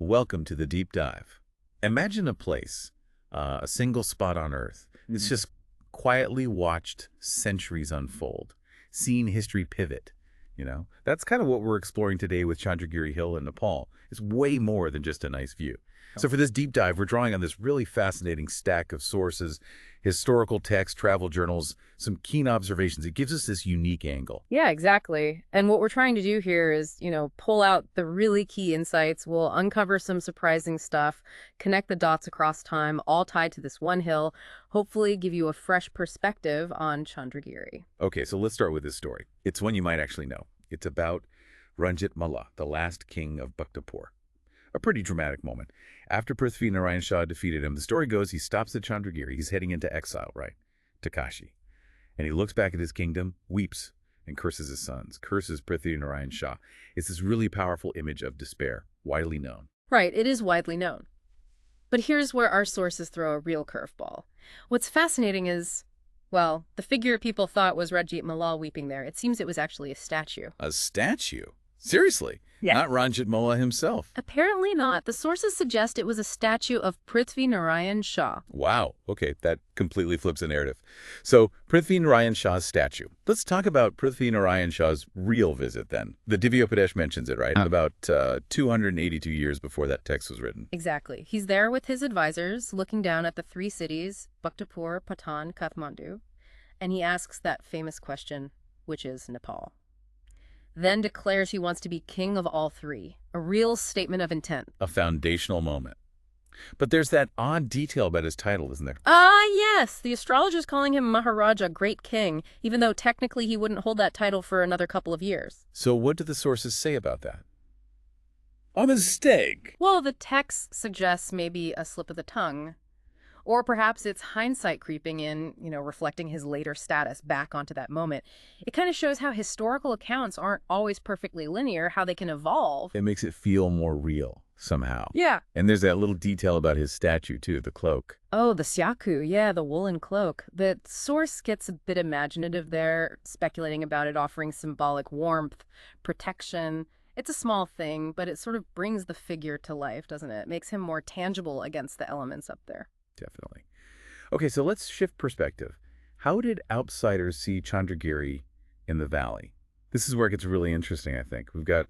Welcome to the deep dive. Imagine a place, a single spot on Earth. It's just quietly watched centuries unfold, seen history pivot. That's kind of what we're exploring today with Chandragiri Hill in Nepal. It's way more than just a nice view. So for this deep dive, we're drawing on this really fascinating stack of sources, historical texts, travel journals, some keen observations. It gives us this unique angle. Yeah, exactly. And what we're trying to do here is, pull out the really key insights. We'll uncover some surprising stuff, connect the dots across time, all tied to this one hill, hopefully give you a fresh perspective on Chandragiri. Okay, so let's start with this story. It's one you might actually know. It's about Ranjit Malla, the last king of Bhaktapur. A pretty dramatic moment. After Prithvi Narayan Shah defeated him, the story goes he stops at Chandragiri. He's heading into exile, right, to Kashi. And he looks back at his kingdom, weeps, and curses his sons, curses Prithvi Narayan Shah. It's this really powerful image of despair, widely known. Right, it is widely known. But here's where our sources throw a real curveball. What's fascinating is, well, the figure people thought was Ranjit Malla weeping there. It seems it was actually a statue. A statue? Seriously? Yeah. Not Ranjit Malla himself? Apparently not. The sources suggest it was a statue of Prithvi Narayan Shah. Wow. Okay, that completely flips the narrative. So, Prithvi Narayan Shah's statue. Let's talk about Prithvi Narayan Shah's real visit then. The Divyopadesh mentions it, right? About 282 years before that text was written. Exactly. He's there with his advisors, looking down at the three cities, Bhaktapur, Patan, Kathmandu, and he asks that famous question, which is Nepal. Then declares he wants to be king of all three. A real statement of intent. A foundational moment. But there's that odd detail about his title, isn't there? Yes. The astrologer's calling him Maharaja, great king, even though technically he wouldn't hold that title for another couple of years. So what do the sources say about that? A mistake. Well, the text suggests maybe a slip of the tongue. Or perhaps it's hindsight creeping in, reflecting his later status back onto that moment. It kind of shows how historical accounts aren't always perfectly linear, how they can evolve. It makes it feel more real, somehow. Yeah. And there's that little detail about his statue, too, the cloak. Oh, the syaku, yeah, the woolen cloak. The source gets a bit imaginative there, speculating about it offering symbolic warmth, protection. It's a small thing, but it sort of brings the figure to life, doesn't it? It makes him more tangible against the elements up there. Definitely. Okay, so let's shift perspective. How did outsiders see Chandragiri in the valley? This is where it gets really interesting, I think. We've got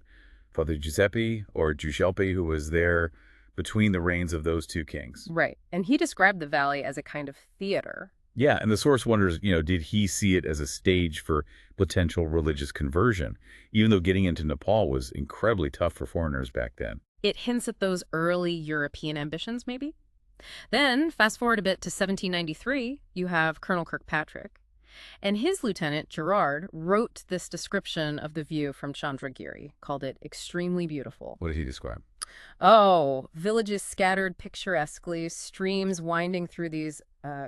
Father Giuseppe, or Giuseppe, who was there between the reigns of those two kings. Right. And he described the valley as a kind of theater. Yeah, and the source wonders, did he see it as a stage for potential religious conversion, even though getting into Nepal was incredibly tough for foreigners back then? It hints at those early European ambitions, maybe? Then, fast forward a bit to 1793, you have Colonel Kirkpatrick. And his lieutenant, Gerard, wrote this description of the view from Chandragiri, called it extremely beautiful. What did he describe? Oh, villages scattered picturesquely, streams winding through these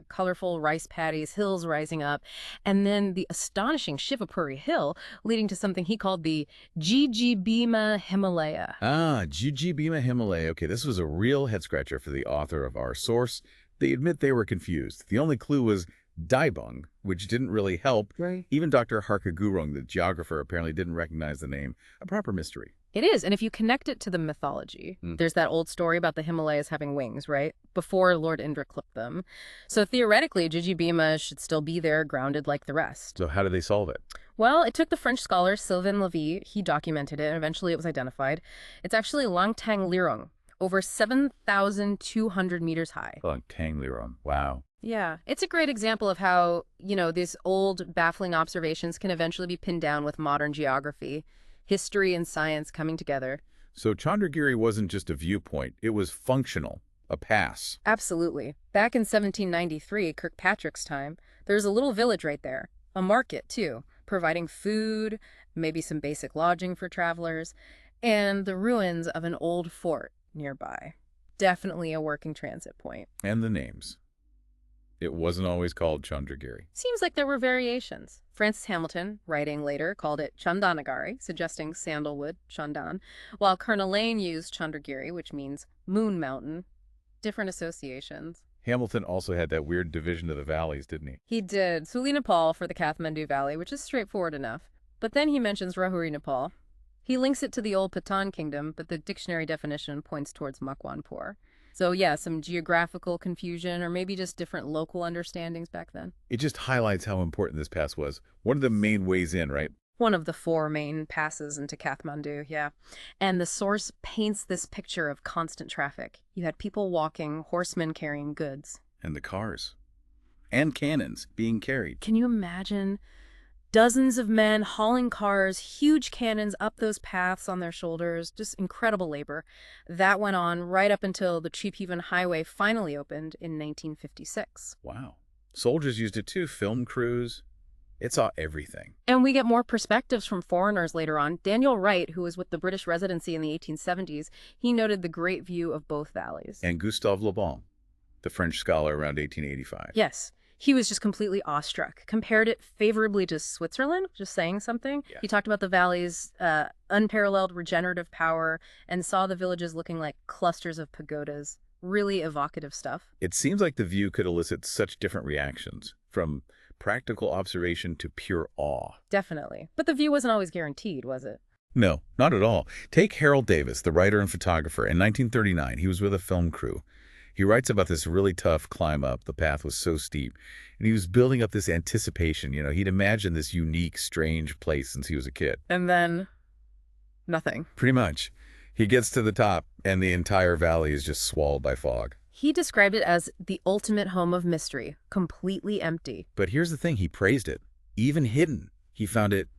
colorful rice paddies, hills rising up, and then the astonishing Shivapuri Hill leading to something he called the Jijibhima Himalaya. Jijibhima Himalaya. Okay, this was a real head-scratcher for the author of our source. They admit they were confused. The only clue was Daibung, which didn't really help. Right. Even Dr. Harka Gurung, the geographer, apparently didn't recognize the name. A proper mystery. It is, and if you connect it to the mythology, there's that old story about the Himalayas having wings, right? Before Lord Indra clipped them. So theoretically, Jijibhima should still be there, grounded like the rest. So how did they solve it? Well, it took the French scholar Sylvain Lévy. He documented it, and eventually it was identified. It's actually Langtang Lirong, over 7,200 meters high. Langtang Lirong. Wow. Yeah, it's a great example of how, these old, baffling observations can eventually be pinned down with modern geography, history and science coming together. So Chandragiri wasn't just a viewpoint, it was functional, a pass. Absolutely. Back in 1793, Kirkpatrick's time, there's a little village right there, a market too, providing food, maybe some basic lodging for travelers, and the ruins of an old fort nearby. Definitely a working transit point. And the names. It wasn't always called Chandragiri. Seems like there were variations. Francis Hamilton, writing later, called it Chandanagari, suggesting sandalwood, Chandan, while Colonel Lane used Chandragiri, which means moon mountain. Different associations. Hamilton also had that weird division of the valleys, didn't he? He did. Suli Nepal for the Kathmandu Valley, which is straightforward enough. But then he mentions Rahuri Nepal, He links it to the old Pathan kingdom, but the dictionary definition points towards Makwanpur. So yeah, some geographical confusion or maybe just different local understandings back then. It just highlights how important this pass was. One of the main ways in, right? One of the 4 main passes into Kathmandu, yeah. And the source paints this picture of constant traffic. You had people walking, horsemen carrying goods. And the cars. And cannons being carried. Can you imagine dozens of men hauling cars, huge cannons up those paths on their shoulders? Just incredible labor. That went on right up until the Cheaphaven Highway finally opened in 1956. Wow. Soldiers used it too. Film crews. It saw everything. And we get more perspectives from foreigners later on. Daniel Wright, who was with the British Residency in the 1870s, he noted the great view of both valleys. And Gustave Le Bon, the French scholar around 1885. Yes. He was just completely awestruck, compared it favorably to Switzerland, just saying something. Yeah. He talked about the valley's unparalleled regenerative power and saw the villages looking like clusters of pagodas. Really evocative stuff. It seems like the view could elicit such different reactions, from practical observation to pure awe. Definitely. But the view wasn't always guaranteed, was it? No, not at all. Take Harold Davis, the writer and photographer. In 1939, he was with a film crew. He writes about this really tough climb up. The path was so steep. And he was building up this anticipation. You know, he'd imagined this unique, strange place since he was a kid. And then nothing. Pretty much. He gets to the top, and the entire valley is just swallowed by fog. He described it as the ultimate home of mystery, completely empty. But here's the thing. He praised it. Even hidden, he found it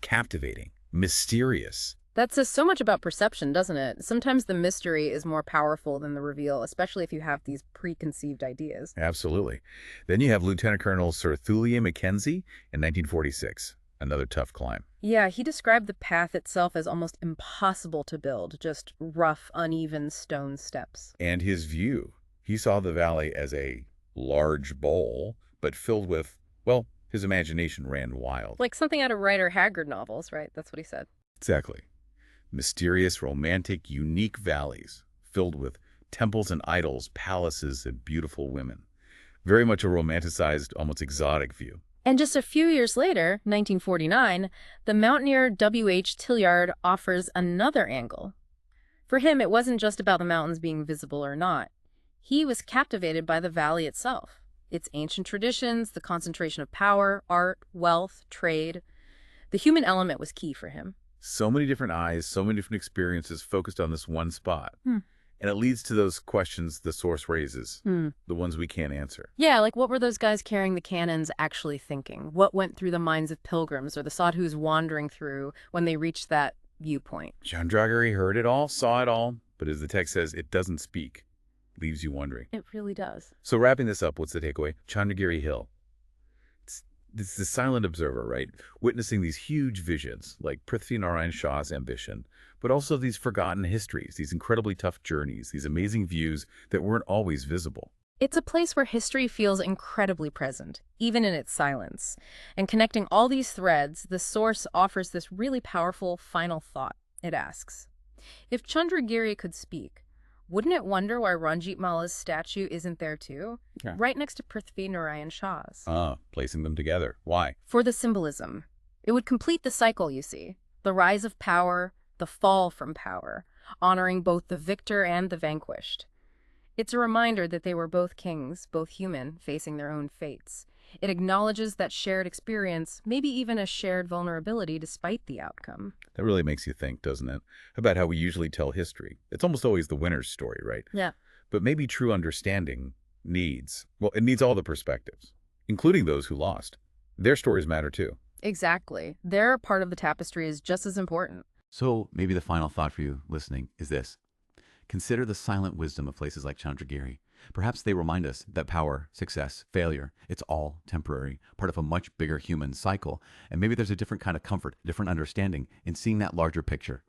captivating, mysterious. That says so much about perception, doesn't it? Sometimes the mystery is more powerful than the reveal, especially if you have these preconceived ideas. Absolutely. Then you have Lieutenant Colonel Sir Thulia Mackenzie in 1946. Another tough climb. Yeah, he described the path itself as almost impossible to build, just rough, uneven stone steps. And his view. He saw the valley as a large bowl, but filled with, well, his imagination ran wild. Like something out of Rider Haggard novels, right? That's what he said. Exactly. Mysterious, romantic, unique valleys filled with temples and idols, palaces, and beautiful women. Very much a romanticized, almost exotic view. And just a few years later, 1949, the mountaineer W.H. Tillyard offers another angle. For him, it wasn't just about the mountains being visible or not. He was captivated by the valley itself, its ancient traditions, the concentration of power, art, wealth, trade. The human element was key for him. So many different eyes, so many different experiences focused on this one spot. And it leads to those questions the source raises, the ones we can't answer. Yeah, like what were those guys carrying the cannons actually thinking? What went through the minds of pilgrims or the sadhus wandering through when they reached that viewpoint? Chandragiri heard it all, saw it all, but as the text says, it doesn't speak. Leaves you wondering. It really does. So wrapping this up, what's the takeaway? Chandragiri Hill. It's the silent observer, right? Witnessing these huge visions, like Prithvi Narayan Shah's ambition, but also these forgotten histories, these incredibly tough journeys, these amazing views that weren't always visible. It's a place where history feels incredibly present, even in its silence. And connecting all these threads, the source offers this really powerful final thought. It asks, if Chandragiri could speak, wouldn't it wonder why Ranjit Mala's statue isn't there too? Yeah. Right next to Prithvi Narayan Shah's. Placing them together. Why? For the symbolism. It would complete the cycle, you see. The rise of power, the fall from power, honoring both the victor and the vanquished. It's a reminder that they were both kings, both human, facing their own fates. It acknowledges that shared experience, maybe even a shared vulnerability despite the outcome. That really makes you think, doesn't it? About how we usually tell history. It's almost always the winner's story, right? Yeah. But maybe true understanding needs all the perspectives, including those who lost. Their stories matter too. Exactly. Their part of the tapestry is just as important. So maybe the final thought for you listening is this. Consider the silent wisdom of places like Chandragiri. Perhaps they remind us that power, success, failure, it's all temporary, part of a much bigger human cycle. And maybe there's a different kind of comfort, different understanding in seeing that larger picture.